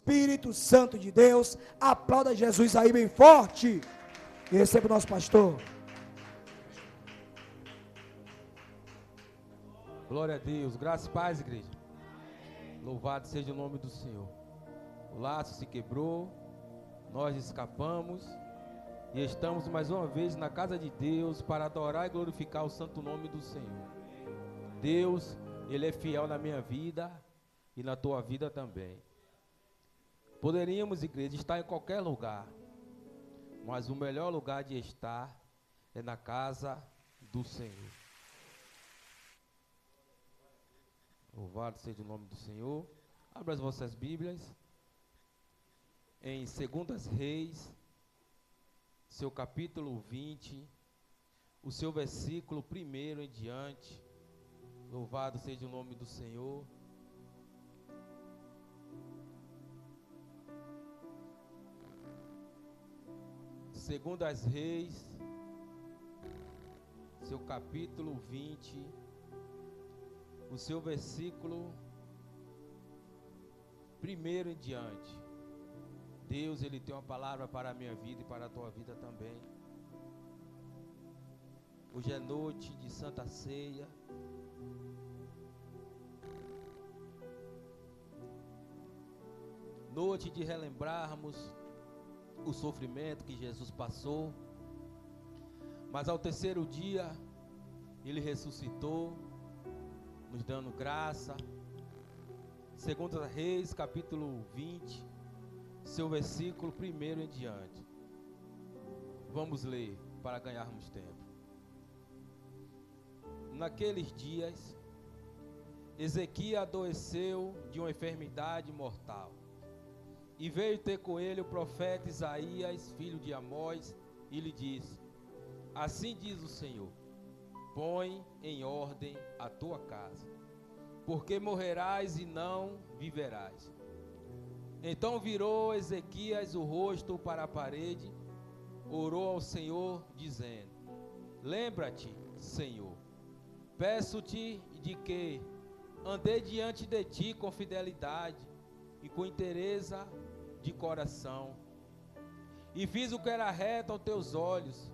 Espírito Santo de Deus. Aplauda Jesus aí bem forte. E receba o nosso pastor. Glória a Deus. Graça e paz, igreja. Louvado seja o nome do Senhor. O laço se quebrou, nós escapamos e estamos mais uma vez na casa de Deus para adorar e glorificar o santo nome do Senhor. Deus, Ele é fiel na minha vida e na tua vida também. Poderíamos, igreja, estar em qualquer lugar, mas o melhor lugar de estar é na casa do Senhor. Louvado seja o nome do Senhor. Abra as vossas Bíblias em 2 Reis, seu capítulo 20, o seu versículo 1 em diante. Louvado seja o nome do Senhor. Segundas Reis, seu capítulo 20, o seu versículo 1 em diante. Deus, Ele tem uma palavra para a minha vida e para a tua vida também. Hoje é noite de Santa Ceia. Noite de relembrarmos o sofrimento que Jesus passou. Mas ao terceiro dia, Ele ressuscitou, nos dando graça. 2 Reis, capítulo 20, seu versículo 1 em diante. Vamos ler para ganharmos tempo. Naqueles dias, Ezequias adoeceu de uma enfermidade mortal. E veio ter com ele o profeta Isaías, filho de Amós, e lhe disse: assim diz o Senhor, põe em ordem a tua casa, porque morrerás e não viverás. Então virou Ezequias o rosto para a parede, orou ao Senhor, dizendo: lembra-te, Senhor, peço-te de que andei diante de ti com fidelidade e com inteireza de coração, e fiz o que era reto aos teus olhos,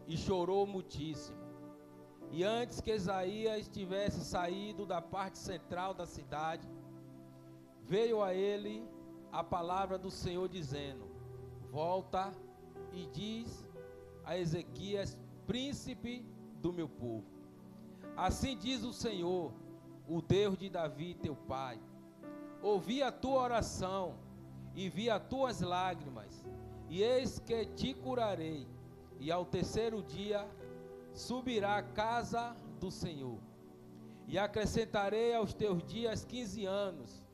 e chorou muitíssimo. E antes que Isaías tivesse saído da parte central da cidade, veio a ele a palavra do Senhor dizendo: volta e diz a Ezequias, príncipe do meu povo: assim diz o Senhor, o Deus de Davi teu pai, ouvi a tua oração e vi as tuas lágrimas, e eis que te curarei, e ao terceiro dia subirá a casa do Senhor, e acrescentarei aos teus dias 15 anos,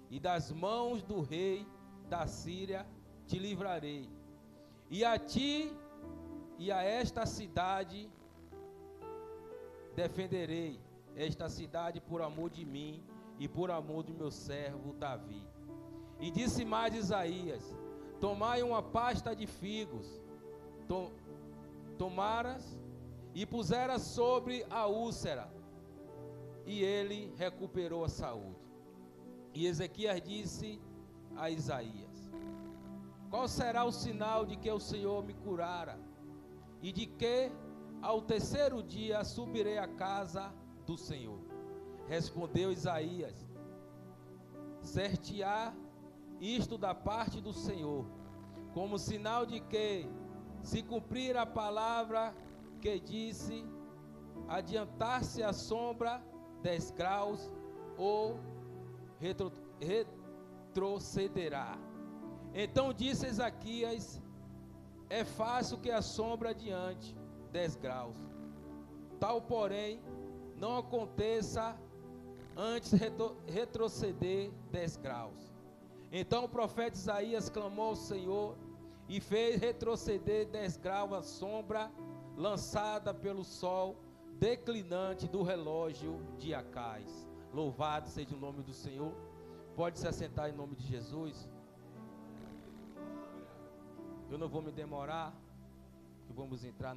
e das mãos do rei da Síria te livrarei, e a ti e a esta cidade defenderei, esta cidade por amor de mim e por amor do meu servo Davi. E disse mais Isaías: tomai uma pasta de figos, tomaras e puseras sobre a úlcera, e ele recuperou a saúde. E Ezequias disse a Isaías: qual será o sinal de que o Senhor me curara, e de que ao terceiro dia subirei à casa do Senhor? Respondeu Isaías: certear isto da parte do Senhor, como sinal de que, se cumprir a palavra que disse, adiantar-se a sombra 10 graus, ou retrocederá. Então disse Ezequias: é fácil que a sombra adiante 10 graus, tal porém não aconteça antes retroceder 10 graus. Então o profeta Isaías clamou ao Senhor e fez retroceder 10 graus a sombra lançada pelo sol declinante do relógio de Acais. Louvado seja o nome do Senhor. Pode se assentar em nome de Jesus. Eu não vou me demorar, que vamos entrar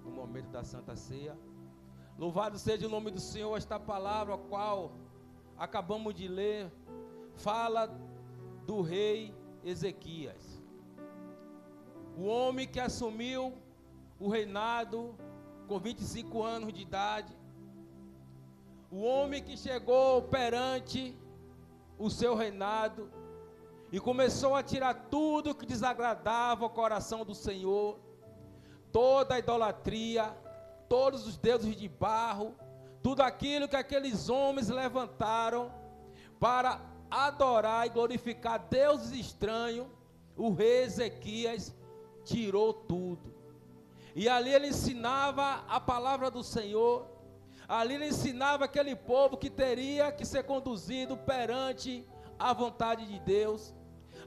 no momento da Santa Ceia. Louvado seja o nome do Senhor. Esta palavra a qual acabamos de ler fala do rei Ezequias, o homem que assumiu o reinado com 25 anos de idade, o homem que chegou perante o seu reinado e começou a tirar tudo que desagradava o coração do Senhor, toda a idolatria, todos os deuses de barro, tudo aquilo que aqueles homens levantaram para adorar e glorificar deuses estranhos. O rei Ezequias tirou tudo, e ali ele ensinava a palavra do Senhor. Ali ele ensinava aquele povo que teria que ser conduzido perante a vontade de Deus.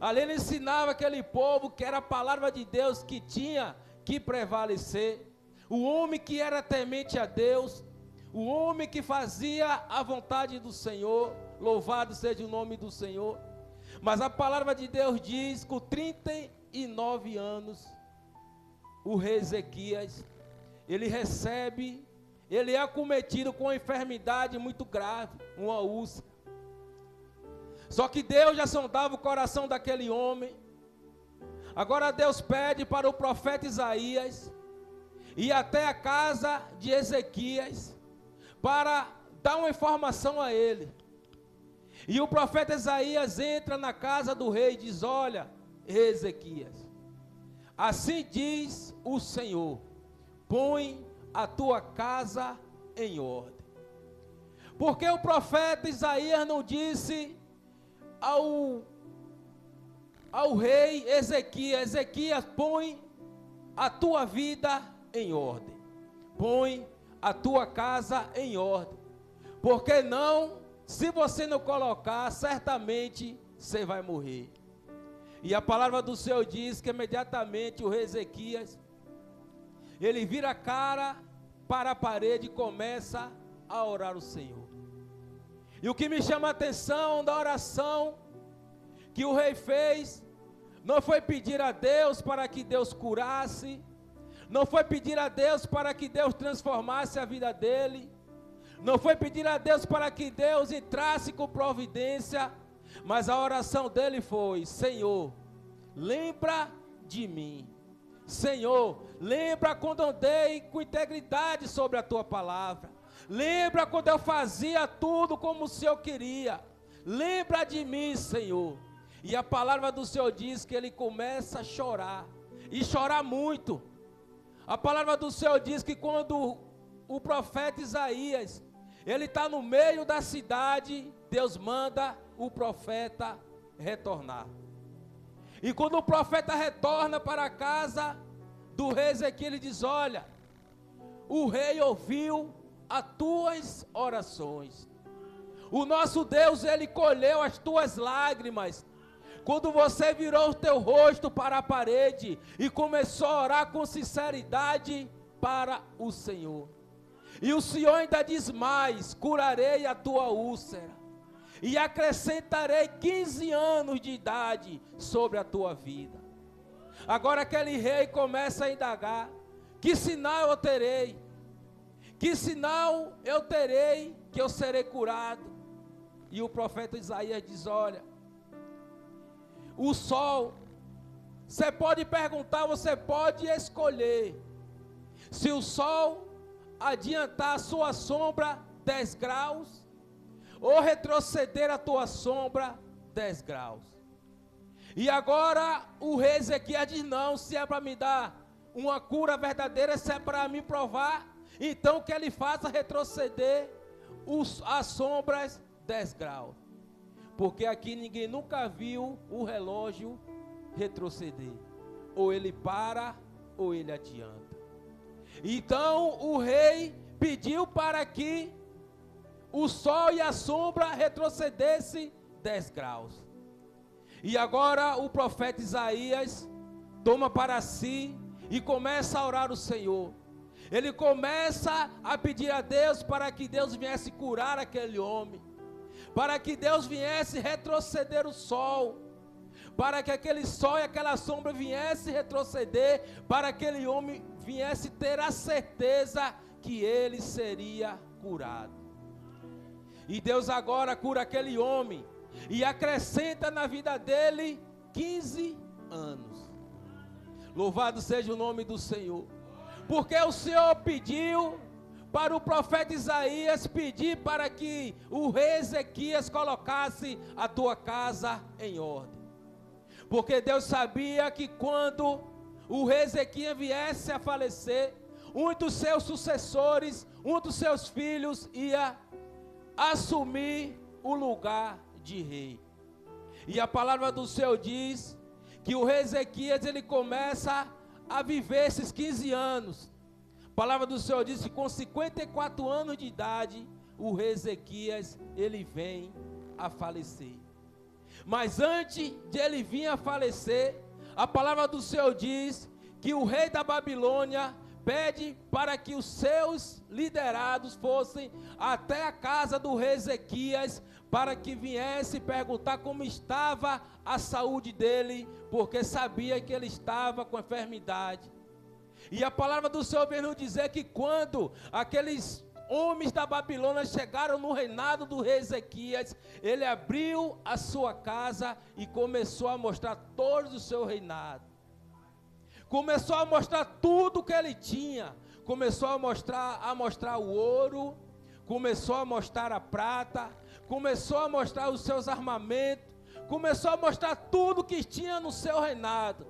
Ali ele ensinava aquele povo que era a palavra de Deus que tinha que prevalecer. O homem que era temente a Deus, o homem que fazia a vontade do Senhor, louvado seja o nome do Senhor. Mas a palavra de Deus diz que com 39 anos, o rei Ezequias, ele é acometido com uma enfermidade muito grave, uma úlcera. Só que Deus já sondava o coração daquele homem. Agora Deus pede para o profeta Isaías ir até a casa de Ezequias para dar uma informação a ele. E o profeta Isaías entra na casa do rei e diz: olha, Ezequias, assim diz o Senhor, põe a tua casa em ordem. Porque o profeta Isaías não disse ao rei Ezequias: Ezequias, põe a tua vida em ordem, põe a tua casa em ordem, porque não, se você não colocar, certamente você vai morrer. E a palavra do Senhor diz que imediatamente o rei Ezequias, ele vira a cara para a parede e começa a orar ao Senhor. E o que me chama a atenção da oração que o rei fez, não foi pedir a Deus para que Deus curasse, não foi pedir a Deus para que Deus transformasse a vida dele, não foi pedir a Deus para que Deus entrasse com providência, mas a oração dele foi: Senhor, lembra de mim. Senhor, lembra quando andei com integridade sobre a tua palavra. Lembra quando eu fazia tudo como o Senhor queria. Lembra de mim, Senhor. E a palavra do Senhor diz que ele começa a chorar, e chorar muito. A palavra do Senhor diz que quando o profeta Isaías, ele está no meio da cidade, Deus manda o profeta retornar. E quando o profeta retorna para a casa do rei Ezequias, ele diz: olha, o rei ouviu as tuas orações. O nosso Deus, ele colheu as tuas lágrimas. Quando você virou o teu rosto para a parede e começou a orar com sinceridade para o Senhor. E o Senhor ainda diz mais: curarei a tua úlcera e acrescentarei 15 anos de idade sobre a tua vida. Agora aquele rei começa a indagar: que sinal eu terei? Que sinal eu terei que eu serei curado? E o profeta Isaías diz: olha, o sol, você pode perguntar, você pode escolher. Se o sol adiantar a sua sombra 10 graus, ou retroceder a tua sombra 10 graus. E agora o rei Ezequias diz: não, se é para me dar uma cura verdadeira, se é para me provar, então que ele faça retroceder as sombras 10 graus. Porque aqui ninguém nunca viu o relógio retroceder. Ou ele para, ou ele adianta. Então o rei pediu para que o sol e a sombra retrocedessem 10 graus. E agora o profeta Isaías toma para si e começa a orar ao Senhor. Ele começa a pedir a Deus para que Deus viesse curar aquele homem, para que Deus viesse retroceder o sol, para que aquele sol e aquela sombra viesse retroceder, para que aquele homem viesse ter a certeza que ele seria curado. E Deus agora cura aquele homem. e acrescenta na vida dele 15 anos. Louvado seja o nome do Senhor. Porque o Senhor pediu para o profeta Isaías pedir para que o rei Ezequias colocasse a tua casa em ordem. Porque Deus sabia que quando o rei Ezequias viesse a falecer, um dos seus sucessores, um dos seus filhos ia assumir o lugar de rei. E a palavra do Senhor diz que o rei Ezequias, ele começa a viver esses 15 anos. A palavra do Senhor diz que com 54 anos de idade, o rei Ezequias, ele vem a falecer. Mas antes de ele vir a falecer, a palavra do Senhor diz que o rei da Babilônia pede para que os seus liderados fossem até a casa do rei Ezequias, para que viesse perguntar como estava a saúde dele, porque sabia que ele estava com enfermidade. E a palavra do Senhor vem nos dizer que quando aqueles homens da Babilônia chegaram no reinado do rei Ezequias, ele abriu a sua casa e começou a mostrar todo o seu reinado. Começou a mostrar tudo que ele tinha. Começou a mostrar o ouro, começou a mostrar a prata, começou a mostrar os seus armamentos, começou a mostrar tudo que tinha no seu reinado.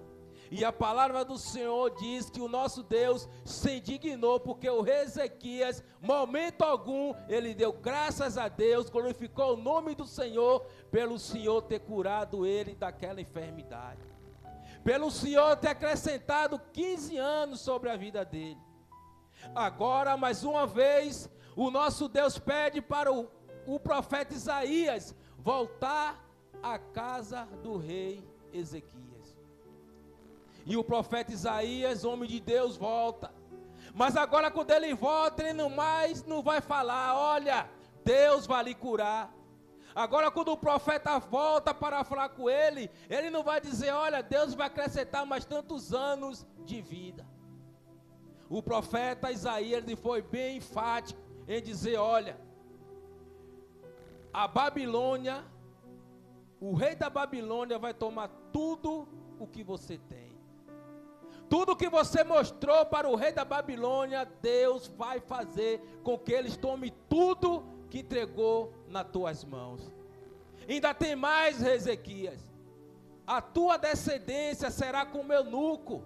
E a palavra do Senhor diz que o nosso Deus se indignou, porque o rei Ezequias, momento algum, ele deu graças a Deus, glorificou o nome do Senhor, pelo Senhor ter curado ele daquela enfermidade, pelo Senhor ter acrescentado 15 anos sobre a vida dele. Agora, mais uma vez, o nosso Deus pede para o profeta Isaías voltar à casa do rei Ezequias. E o profeta Isaías, homem de Deus, volta. Mas agora quando ele volta, ele não vai falar, olha, Deus vai lhe curar. Agora quando o profeta volta para falar com ele, ele não vai dizer, olha, Deus vai acrescentar mais tantos anos de vida. O profeta Isaías, ele foi bem enfático em dizer, olha, a Babilônia, o rei da Babilônia vai tomar tudo o que você tem. Tudo que você mostrou para o rei da Babilônia, Deus vai fazer com que eles tomem tudo que entregou nas tuas mãos. Ainda tem mais, Ezequias. A tua descendência será como eunuco.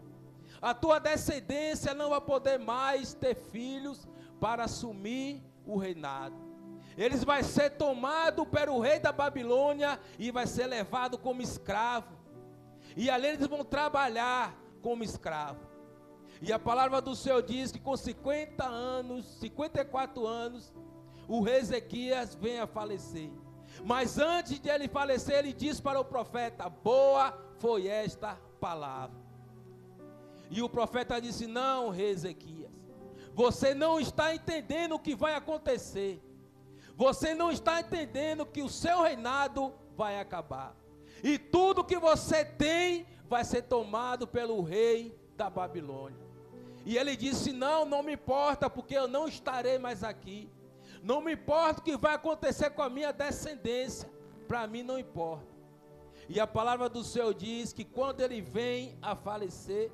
A tua descendência não vai poder mais ter filhos para assumir o reinado. Eles vão ser tomados pelo rei da Babilônia e vai ser levado como escravo. E ali eles vão trabalhar como escravo. E a palavra do Senhor diz que com 54 anos, o rei Ezequias vem a falecer. Mas antes de ele falecer, ele diz para o profeta, boa foi esta palavra. E o profeta disse, não, rei Ezequias, você não está entendendo o que vai acontecer. Você não está entendendo que o seu reinado vai acabar. E tudo que você tem vai ser tomado pelo rei da Babilônia. E ele disse, não me importa, porque eu não estarei mais aqui. Não me importa o que vai acontecer com a minha descendência. Para mim não importa. E a palavra do Senhor diz que quando ele vem a falecer,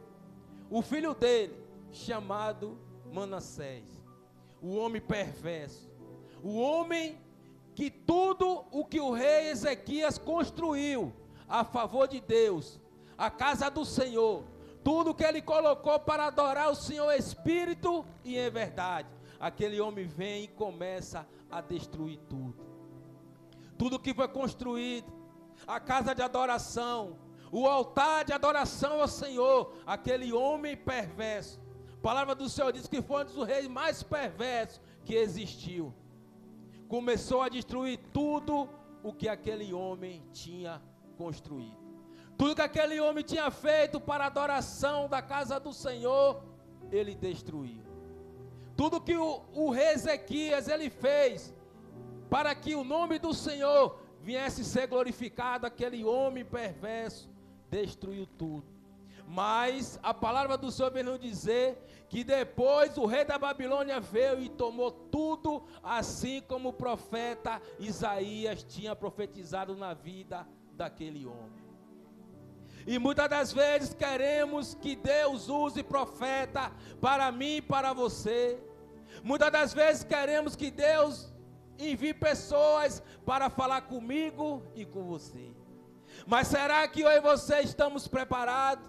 o filho dele, chamado Manassés, o homem perverso, o homem que tudo o que o rei Ezequias construiu a favor de Deus, a casa do Senhor, tudo que ele colocou para adorar o Senhor Espírito e em verdade, aquele homem vem e começa a destruir tudo. Tudo que foi construído, a casa de adoração, o altar de adoração ao Senhor, aquele homem perverso, a palavra do Senhor diz que foi um dos reis mais perversos que existiu. Começou a destruir tudo o que aquele homem tinha construído. Tudo que aquele homem tinha feito para a adoração da casa do Senhor, ele destruiu. Tudo que o rei Ezequias ele fez para que o nome do Senhor viesse ser glorificado, aquele homem perverso destruiu tudo. Mas a palavra do Senhor vem nos dizer que depois o rei da Babilônia veio e tomou tudo, assim como o profeta Isaías tinha profetizado na vida daquele homem. E muitas das vezes queremos que Deus use profeta para mim e para você. Muitas das vezes queremos que Deus envie pessoas para falar comigo e com você. Mas será que eu e você estamos preparados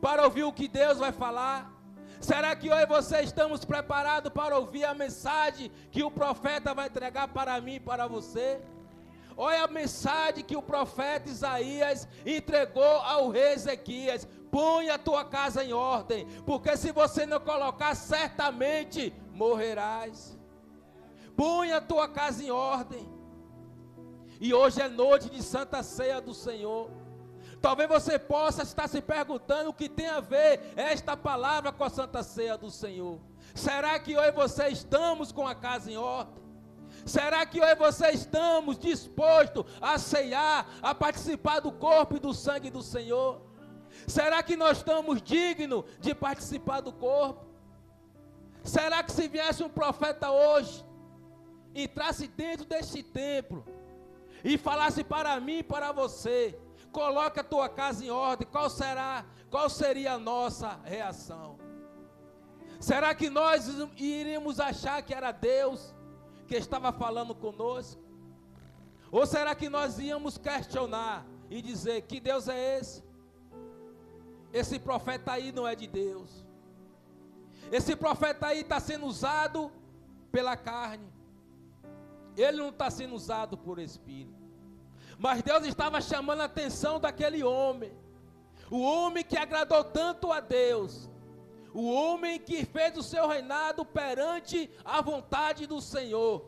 para ouvir o que Deus vai falar? Será que eu e você estamos preparados para ouvir a mensagem que o profeta vai entregar para mim e para você? Olha a mensagem que o profeta Isaías entregou ao rei Ezequias: põe a tua casa em ordem, porque se você não colocar, certamente morrerás. Põe a tua casa em ordem. E hoje é noite de Santa Ceia do Senhor. Talvez você possa estar se perguntando o que tem a ver esta palavra com a Santa Ceia do Senhor. Será que eu e você estamos com a casa em ordem? Será que eu e você estamos dispostos a ceiar, a participar do corpo e do sangue do Senhor? Será que nós estamos dignos de participar do corpo? Será que se viesse um profeta hoje, entrasse dentro deste templo e falasse para mim e para você: coloca a tua casa em ordem, qual seria a nossa reação? Será que nós iríamos achar que era Deus que estava falando conosco? Ou será que nós íamos questionar e dizer: que Deus é esse? Esse profeta aí não é de Deus. Esse profeta aí está sendo usado pela carne. Ele não está sendo usado por Espírito. Mas Deus estava chamando a atenção daquele homem. O homem que agradou tanto a Deus. O homem que fez o seu reinado perante a vontade do Senhor.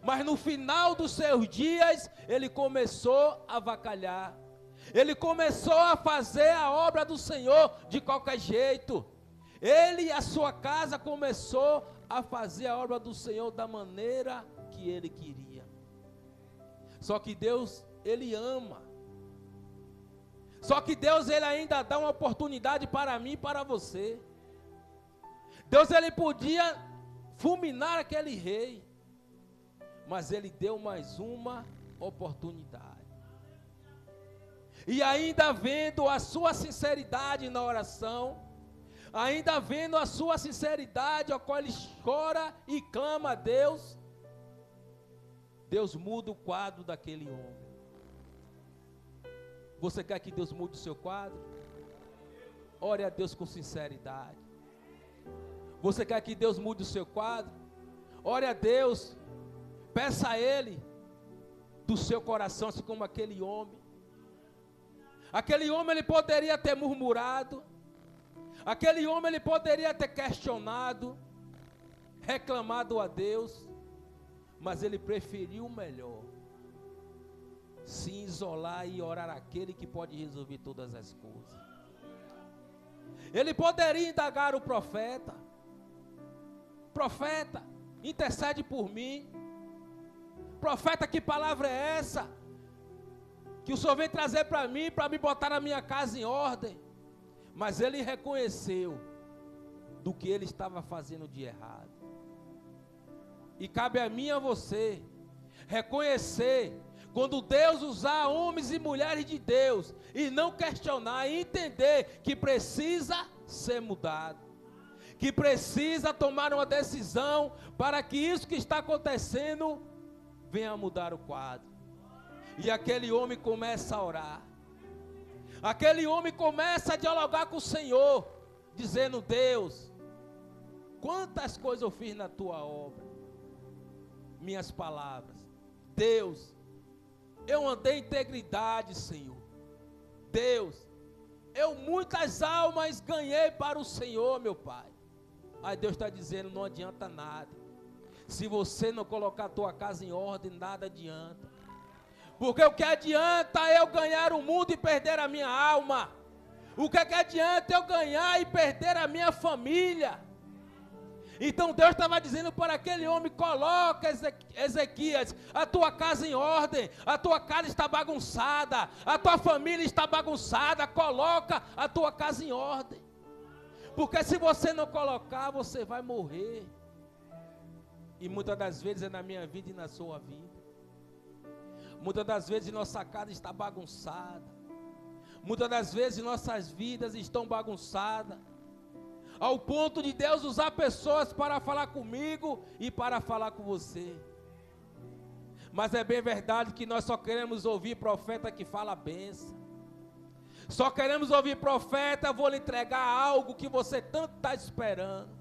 Mas no final dos seus dias, ele começou a avacalhar. Ele começou a fazer a obra do Senhor de qualquer jeito. Ele e a sua casa começou a fazer a obra do Senhor da maneira que ele queria. Só que Deus, ele ama. Só que Deus, ele ainda dá uma oportunidade para mim e para você. Deus, ele podia fulminar aquele rei, mas ele deu mais uma oportunidade. E ainda vendo a sua sinceridade na oração, ainda vendo a sua sinceridade, ao qual ele chora e clama a Deus, Deus muda o quadro daquele homem. Você quer que Deus mude o seu quadro? Ore a Deus com sinceridade. Você quer que Deus mude o seu quadro? Ore a Deus, peça a Ele do seu coração, assim como aquele homem. Aquele homem, ele poderia ter murmurado. Aquele homem, ele poderia ter questionado, reclamado a Deus, mas ele preferiu o melhor: se isolar e orar àquele que pode resolver todas as coisas. Ele poderia indagar o profeta: profeta, intercede por mim. Profeta, que palavra é essa que o Senhor vem trazer para mim botar a minha casa em ordem? Mas ele reconheceu do que ele estava fazendo de errado. E cabe a mim e a você reconhecer quando Deus usar homens e mulheres de Deus, e não questionar, e entender que precisa ser mudado, que precisa tomar uma decisão para que isso que está acontecendo venha mudar o quadro. E aquele homem começa a orar. Aquele homem começa a dialogar com o Senhor, dizendo: Deus, quantas coisas eu fiz na tua obra. Minhas palavras: Deus, eu andei em integridade, Senhor. Deus, eu muitas almas ganhei para o Senhor, meu Pai. Aí Deus está dizendo: não adianta nada. Se você não colocar a tua casa em ordem, nada adianta. Porque o que adianta eu ganhar o mundo e perder a minha alma? O que adianta eu ganhar e perder a minha família? Então Deus estava dizendo para aquele homem: coloca, Ezequias, a tua casa em ordem, a tua casa está bagunçada, a tua família está bagunçada, coloca a tua casa em ordem, porque se você não colocar, você vai morrer. E muitas das vezes é na minha vida e na sua vida. Muitas das vezes nossa casa está bagunçada, muitas das vezes nossas vidas estão bagunçadas, ao ponto de Deus usar pessoas para falar comigo e para falar com você. Mas é bem verdade que nós só queremos ouvir profeta que fala a bênção. Só queremos ouvir profeta: vou lhe entregar algo que você tanto está esperando.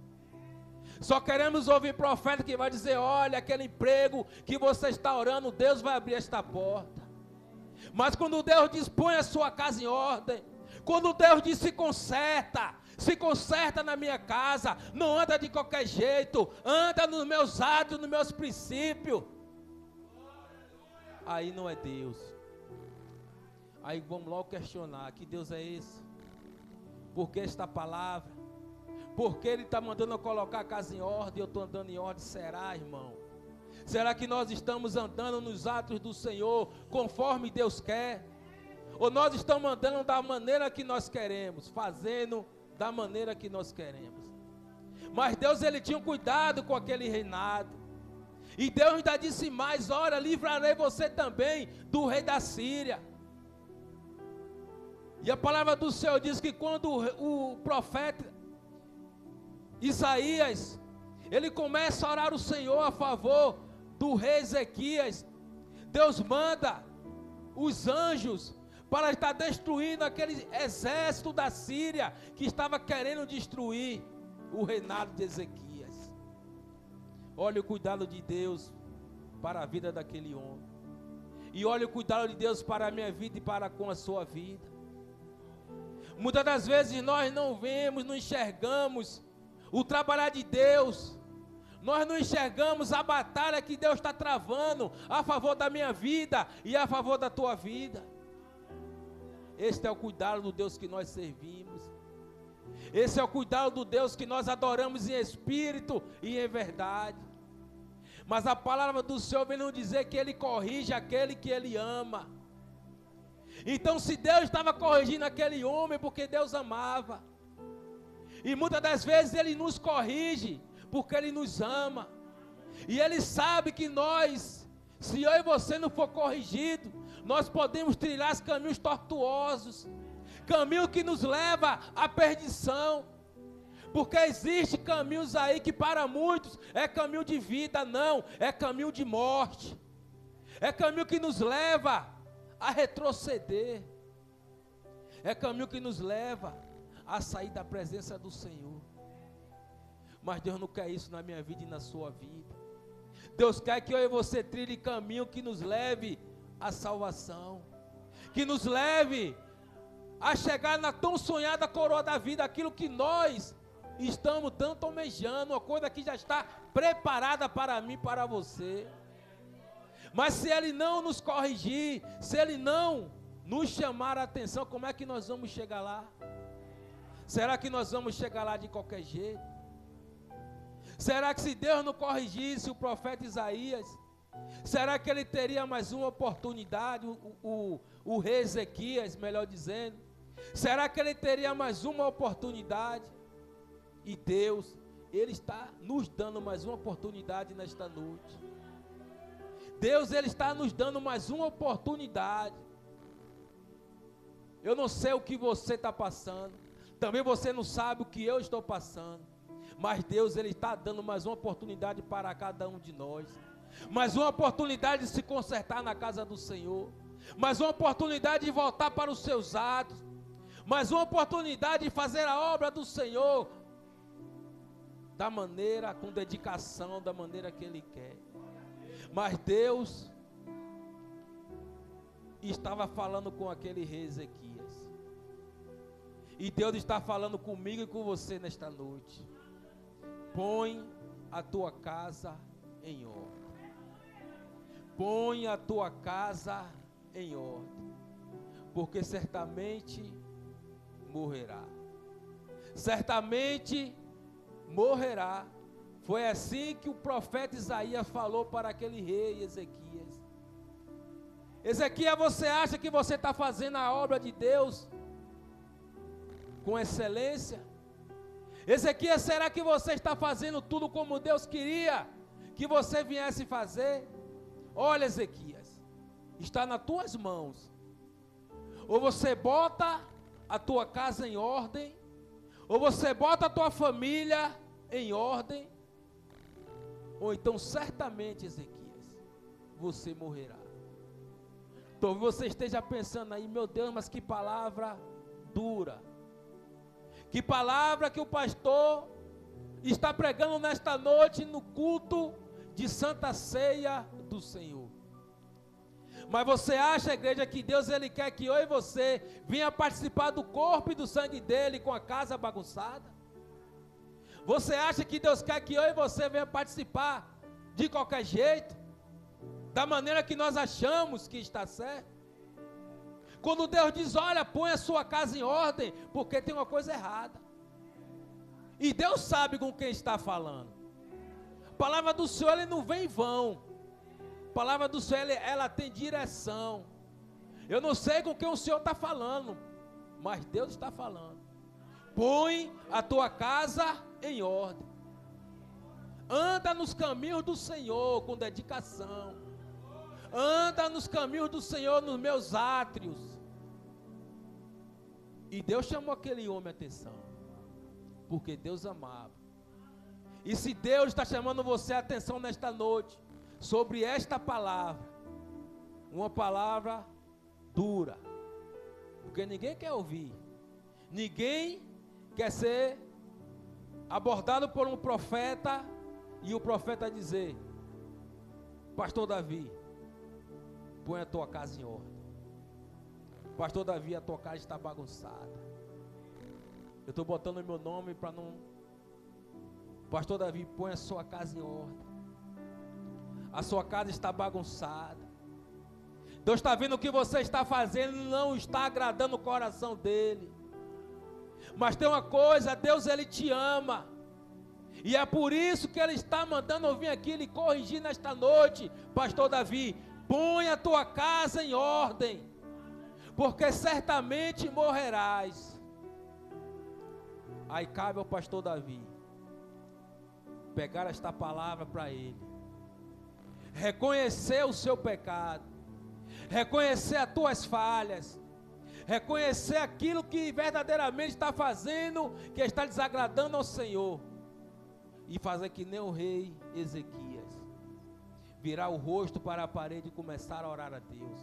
Só queremos ouvir profeta que vai dizer: olha, aquele emprego que você está orando, Deus vai abrir esta porta. Mas quando Deus diz: põe a sua casa em ordem, quando Deus diz: se conserta na minha casa, não anda de qualquer jeito, anda nos meus atos, nos meus princípios, aí não é Deus. Aí vamos logo questionar: que Deus é esse? Por que esta palavra? Por que Ele está mandando eu colocar a casa em ordem e eu estou andando em ordem? Será, irmão? Será que nós estamos andando nos atos do Senhor conforme Deus quer? Ou nós estamos andando da maneira que nós queremos, fazendo da maneira que nós queremos? Mas Deus, Ele tinha um cuidado com aquele reinado. E Deus ainda disse mais: ora, livrarei você também do rei da Síria. E a palavra do Senhor diz que quando o profeta Isaías, ele começa a orar o Senhor a favor do rei Ezequias, Deus manda os anjos para estar destruindo aquele exército da Síria que estava querendo destruir o reinado de Ezequias. Olha o cuidado de Deus para a vida daquele homem, e olha o cuidado de Deus para a minha vida e para com a sua vida. Muitas das vezes nós não vemos, não enxergamos o trabalhar de Deus, nós não enxergamos a batalha que Deus está travando a favor da minha vida e a favor da tua vida. Este é o cuidado do Deus que nós servimos. Esse é o cuidado do Deus que nós adoramos em espírito e em verdade. Mas a palavra do Senhor vem nos dizer que Ele corrige aquele que Ele ama. Então, se Deus estava corrigindo aquele homem, porque Deus amava. E muitas das vezes Ele nos corrige porque Ele nos ama. E Ele sabe que nós, se eu e você não for corrigido, nós podemos trilhar caminhos tortuosos, caminho que nos leva à perdição. Porque existem caminhos aí que para muitos é caminho de vida, não, é caminho de morte. É caminho que nos leva a retroceder. É caminho que nos leva a sair da presença do Senhor. Mas Deus não quer isso na minha vida e na sua vida. Deus quer que eu e você trilhe caminho que nos leve à salvação, que nos leve a chegar na tão sonhada coroa da vida, aquilo que nós estamos tanto almejando, uma coisa que já está preparada para mim, para você. Mas se Ele não nos corrigir, se Ele não nos chamar a atenção, como é que nós vamos chegar lá? Será que nós vamos chegar lá de qualquer jeito? Será que se Deus não corrigisse o profeta Isaías, será que ele teria mais uma oportunidade, o rei Ezequias, melhor dizendo? Será que ele teria mais uma oportunidade? E Deus, Ele está nos dando mais uma oportunidade nesta noite. Deus, Ele está nos dando mais uma oportunidade. Eu não sei o que você está passando, também você não sabe o que eu estou passando, mas Deus, Ele está dando mais uma oportunidade para cada um de nós, mais uma oportunidade de se consertar na casa do Senhor, mais uma oportunidade de voltar para os seus atos, mais uma oportunidade de fazer a obra do Senhor, da maneira, com dedicação, da maneira que Ele quer. Mas Deus estava falando com aquele rei Ezequias, e Deus está falando comigo e com você nesta noite. Põe a tua casa em ordem. Põe a tua casa em ordem, porque certamente morrerá. Certamente morrerá Foi assim que o profeta Isaías falou para aquele rei Ezequias. Ezequias, você acha que você está fazendo a obra de Deus com excelência? Ezequias, será que você está fazendo tudo como Deus queria que você viesse fazer? Olha, Ezequias, está nas tuas mãos. Ou você bota a tua casa em ordem, ou você bota a tua família em ordem, ou então certamente, Ezequias, você morrerá. Talvez você esteja pensando aí, meu Deus, mas que palavra dura. Que palavra que o pastor está pregando nesta noite no culto de Santa Ceia do Senhor. Mas você acha, igreja, que Deus ele quer que eu e você venha participar do corpo e do sangue dele com a casa bagunçada? Você acha que Deus quer que eu e você venha participar de qualquer jeito? Da maneira que nós achamos que está certo? Quando Deus diz, olha, põe a sua casa em ordem, porque tem uma coisa errada. E Deus sabe com quem está falando. A palavra do Senhor, ele não vem em vão. A palavra do Senhor, ela tem direção. Eu não sei com quem o Senhor está falando, mas Deus está falando. Põe a tua casa em ordem. Anda nos caminhos do Senhor com dedicação. Anda nos caminhos do Senhor nos meus átrios. E Deus chamou aquele homem a atenção, porque Deus amava. E se Deus está chamando você a atenção nesta noite, sobre esta palavra, uma palavra dura, porque ninguém quer ouvir, ninguém quer ser abordado por um profeta, e o profeta dizer, pastor Davi, põe a tua casa em ordem. Pastor Davi, a tua casa está bagunçada. Eu estou botando o meu nome para não... Pastor Davi, põe a sua casa em ordem. A sua casa está bagunçada. Deus está vendo o que você está fazendo, não está agradando o coração dele. Mas tem uma coisa, Deus ele te ama. E é por isso que ele está mandando eu vir aqui lhe corrigir nesta noite. Pastor Davi, põe a tua casa em ordem, porque certamente morrerás. Aí cabe ao pastor Davi pegar esta palavra para ele, reconhecer o seu pecado, reconhecer as tuas falhas, reconhecer aquilo que verdadeiramente está fazendo, que está desagradando ao Senhor, e fazer que nem o rei Ezequias, virar o rosto para a parede e começar a orar a Deus.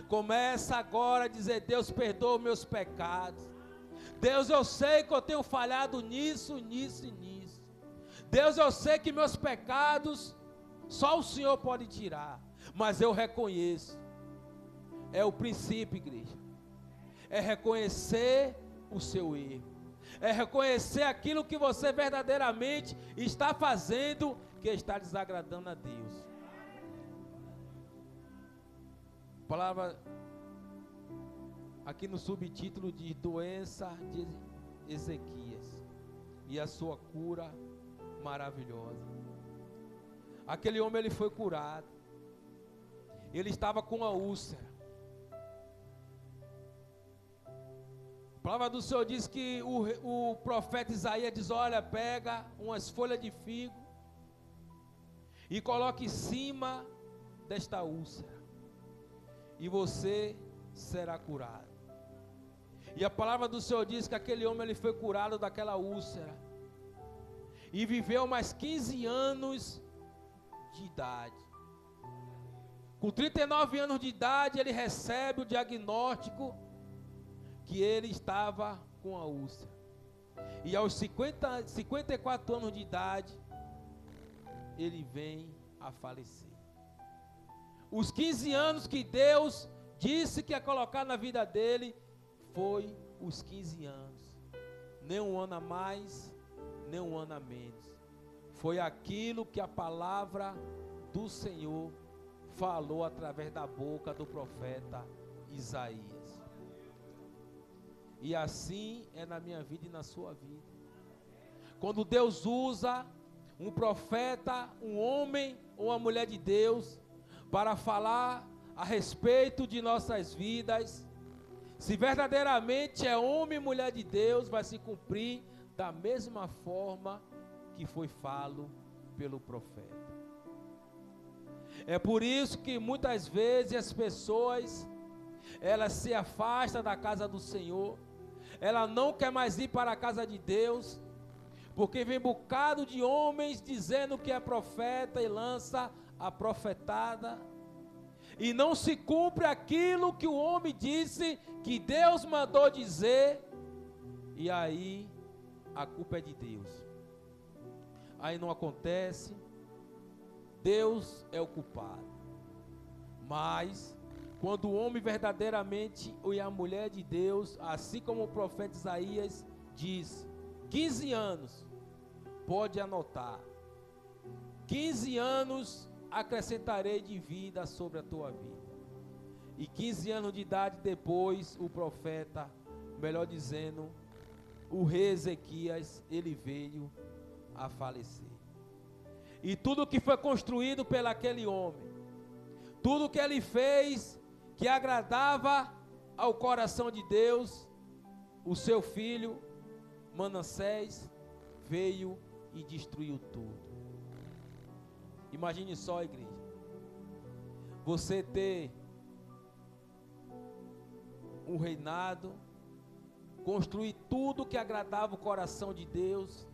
Começa agora a dizer, Deus, perdoa os meus pecados. Deus, eu sei que eu tenho falhado nisso, nisso e nisso. Deus, eu sei que meus pecados só o Senhor pode tirar, mas eu reconheço. É o princípio, igreja. É reconhecer o seu erro. É reconhecer aquilo que você verdadeiramente está fazendo, que está desagradando a Deus. A palavra aqui no subtítulo diz doença de Ezequias e a sua cura maravilhosa. Aquele homem ele foi curado. Ele estava com a úlcera. A palavra do Senhor diz que o profeta Isaías diz, olha, pega umas folhas de figo e coloca em cima desta úlcera, e você será curado. E a palavra do Senhor diz que aquele homem ele foi curado daquela úlcera e viveu mais 15 anos de idade. Com 39 anos de idade ele recebe o diagnóstico que ele estava com a úlcera. E aos 54 anos de idade ele vem a falecer. Os 15 anos que Deus disse que ia colocar na vida dele, foi os 15 anos. Nem um ano a mais, nem um ano a menos. Foi aquilo que a palavra do Senhor falou através da boca do profeta Isaías. E assim é na minha vida e na sua vida. Quando Deus usa um profeta, um homem ou uma mulher de Deus, para falar a respeito de nossas vidas, se verdadeiramente é homem e mulher de Deus, vai se cumprir da mesma forma que foi falo pelo profeta. É por isso que muitas vezes as pessoas, elas se afastam da casa do Senhor, ela não quer mais ir para a casa de Deus, porque vem um bocado de homens dizendo que é profeta e lança a profetada, e não se cumpre aquilo que o homem disse, que Deus mandou dizer, e aí a culpa é de Deus. Aí não acontece, Deus é o culpado. Mas quando o homem verdadeiramente e a mulher de Deus, assim como o profeta Isaías diz, 15 anos, pode anotar, 15 anos acrescentarei de vida sobre a tua vida. E 15 anos de idade depois, o profeta, melhor dizendo, o rei Ezequias, ele veio a falecer. E tudo que foi construído pelo aquele homem, tudo que ele fez que agradava ao coração de Deus, o seu filho Manassés veio e destruiu tudo. Imagine só, igreja, você ter um reinado, construir tudo que agradava o coração de Deus,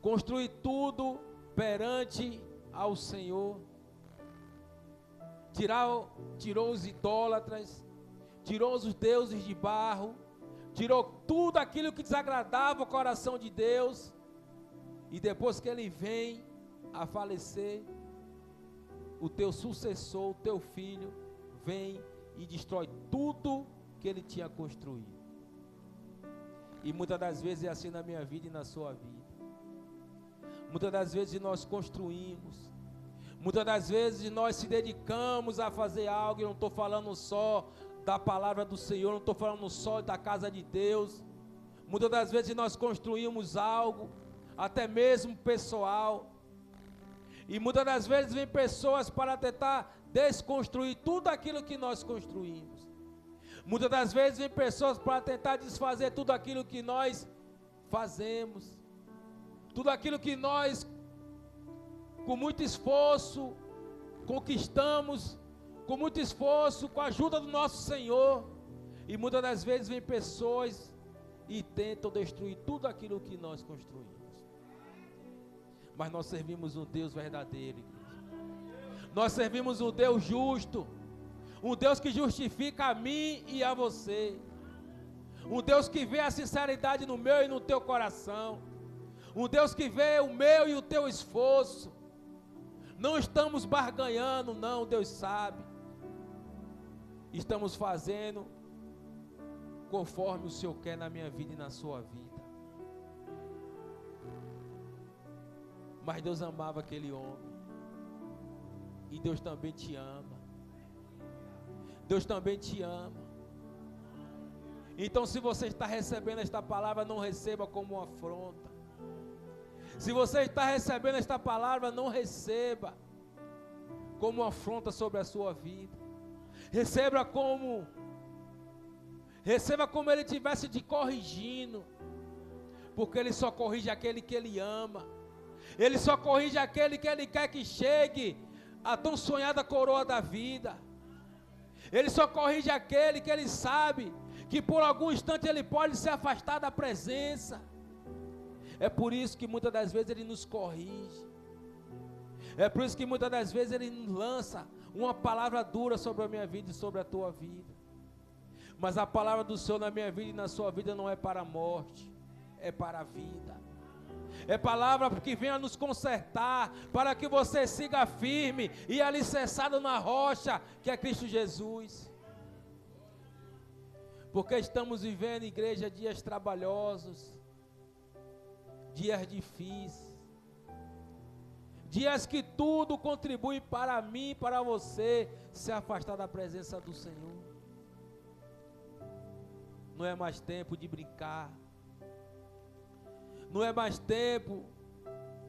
construir tudo perante ao Senhor, tirou os idólatras, tirou os deuses de barro, tirou tudo aquilo que desagradava o coração de Deus, e depois que ele vem a falecer, o teu sucessor, o teu filho, vem e destrói tudo que ele tinha construído. E muitas das vezes é assim na minha vida e na sua vida. Muitas das vezes nós construímos, muitas das vezes nós se dedicamos a fazer algo, e não estou falando só da palavra do Senhor, não estou falando só da casa de Deus. Muitas das vezes nós construímos algo, até mesmo pessoal, e muitas das vezes vem pessoas para tentar desconstruir tudo aquilo que nós construímos. Muitas das vezes vem pessoas para tentar desfazer tudo aquilo que nós fazemos, tudo aquilo que nós, com muito esforço, conquistamos, com muito esforço, com a ajuda do nosso Senhor. E muitas das vezes vem pessoas e tentam destruir tudo aquilo que nós construímos. Mas nós servimos um Deus verdadeiro, igreja. Nós servimos um Deus justo, um Deus que justifica a mim e a você, um Deus que vê a sinceridade no meu e no teu coração, um Deus que vê o meu e o teu esforço. Não estamos barganhando, não, Deus sabe. Estamos fazendo conforme o Senhor quer na minha vida e na sua vida. Mas Deus amava aquele homem, e Deus também te ama. Deus também te ama. Então, se você está recebendo esta palavra, não receba como uma afronta. Se você está recebendo esta palavra, não receba como uma afronta sobre a sua vida. Receba como ele estivesse te corrigindo, porque ele só corrige aquele que ele ama. Ele só corrige aquele que ele quer que chegue a tão sonhada coroa da vida. Ele só corrige aquele que ele sabe que por algum instante ele pode se afastar da presença. É por isso que muitas das vezes ele nos corrige. É por isso que muitas das vezes ele nos lança uma palavra dura sobre a minha vida e sobre a tua vida. Mas a palavra do Senhor na minha vida e na sua vida não é para a morte, é para a vida. É palavra que vem a nos consertar, para que você siga firme e alicerçado na rocha, que é Cristo Jesus. Porque estamos vivendo, igreja, dias trabalhosos, dias difíceis, dias que tudo contribui para mim, para você se afastar da presença do Senhor. Não é mais tempo de brincar, não é mais tempo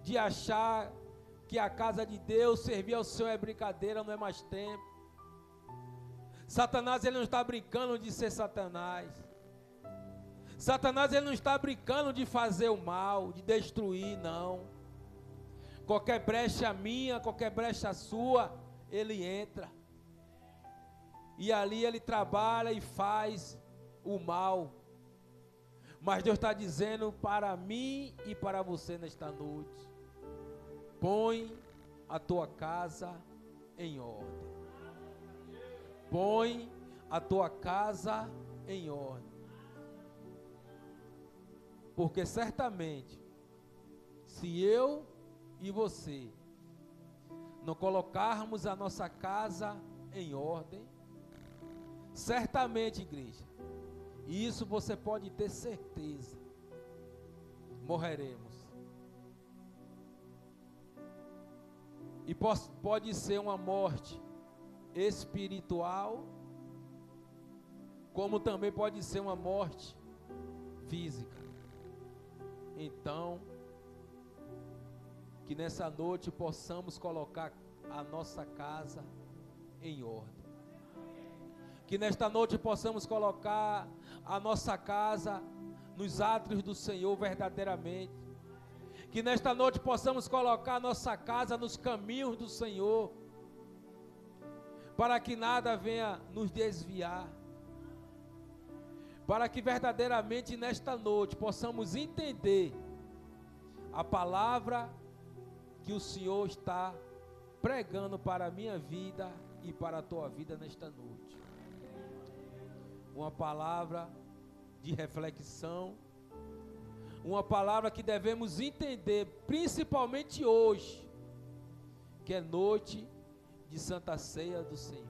de achar que a casa de Deus, servir ao Senhor é brincadeira, não é mais tempo. Satanás, ele não está brincando de ser Satanás. Satanás, ele não está brincando de fazer o mal, de destruir, não. Qualquer brecha minha, qualquer brecha sua, ele entra. E ali ele trabalha e faz o mal. Mas Deus está dizendo para mim e para você nesta noite: põe a tua casa em ordem. Põe a tua casa em ordem. Porque certamente, se eu e você não colocarmos a nossa casa em ordem, certamente, igreja, e isso você pode ter certeza, morreremos. E pode ser uma morte espiritual, como também pode ser uma morte física. Então, que nessa noite possamos colocar a nossa casa em ordem. Que nesta noite possamos colocar a nossa casa nos átrios do Senhor verdadeiramente. Que nesta noite possamos colocar a nossa casa nos caminhos do Senhor, para que nada venha nos desviar. Para que verdadeiramente nesta noite possamos entender a palavra que o Senhor está pregando para a minha vida e para a tua vida nesta noite. Uma palavra de reflexão, uma palavra que devemos entender, principalmente hoje, que é noite de Santa Ceia do Senhor.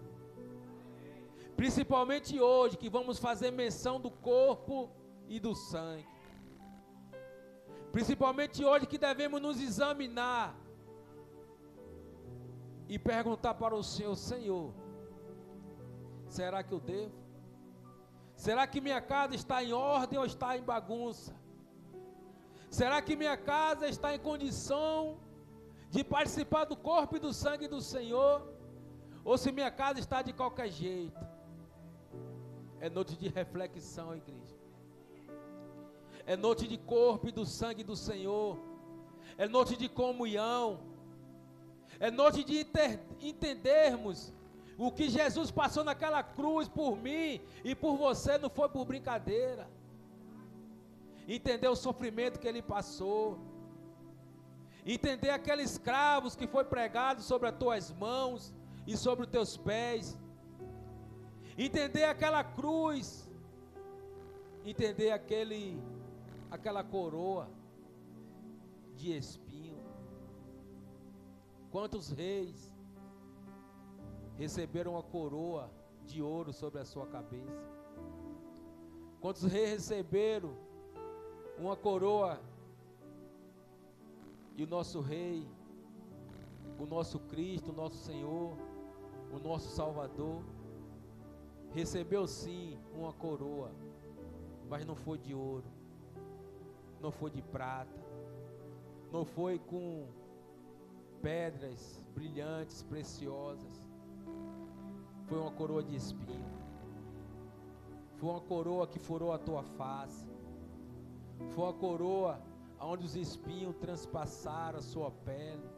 Principalmente hoje, que vamos fazer menção do corpo e do sangue. Principalmente hoje, que devemos nos examinar e perguntar para o Senhor: Senhor, será que eu devo? Será que minha casa está em ordem ou está em bagunça? Será que minha casa está em condição de participar do corpo e do sangue do Senhor? Ou se minha casa está de qualquer jeito? É noite de reflexão, igreja. É noite de corpo e do sangue do Senhor. É noite de comunhão. É noite de entendermos o que Jesus passou naquela cruz por mim e por você, não foi por brincadeira. Entender o sofrimento que Ele passou. Entender aqueles cravos que foi pregado sobre as tuas mãos e sobre os teus pés. Entender aquela cruz. Entender aquela coroa de espinho. Quantos reis receberam uma coroa de ouro sobre a sua cabeça? Quantos reis receberam uma coroa? E o nosso rei, o nosso Cristo, o nosso Senhor, o nosso Salvador, recebeu sim uma coroa, mas não foi de ouro, não foi de prata, não foi com pedras brilhantes, preciosas. Foi uma coroa de espinho. Foi uma coroa que furou a tua face. Foi uma coroa onde os espinhos transpassaram a sua pele.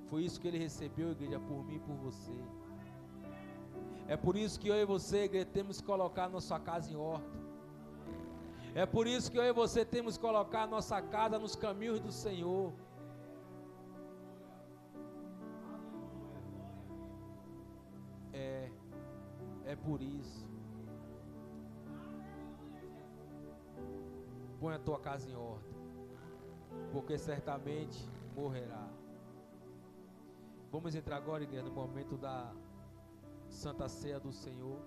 Foi isso que Ele recebeu, igreja, por mim e por você. É por isso que eu e você, igreja, temos que colocar a nossa casa em ordem. É por isso que eu e você temos que colocar a nossa casa nos caminhos do Senhor. É por isso. Põe a tua casa em ordem, porque certamente morrerá. Vamos entrar agora, igreja, no momento da Santa Ceia do Senhor.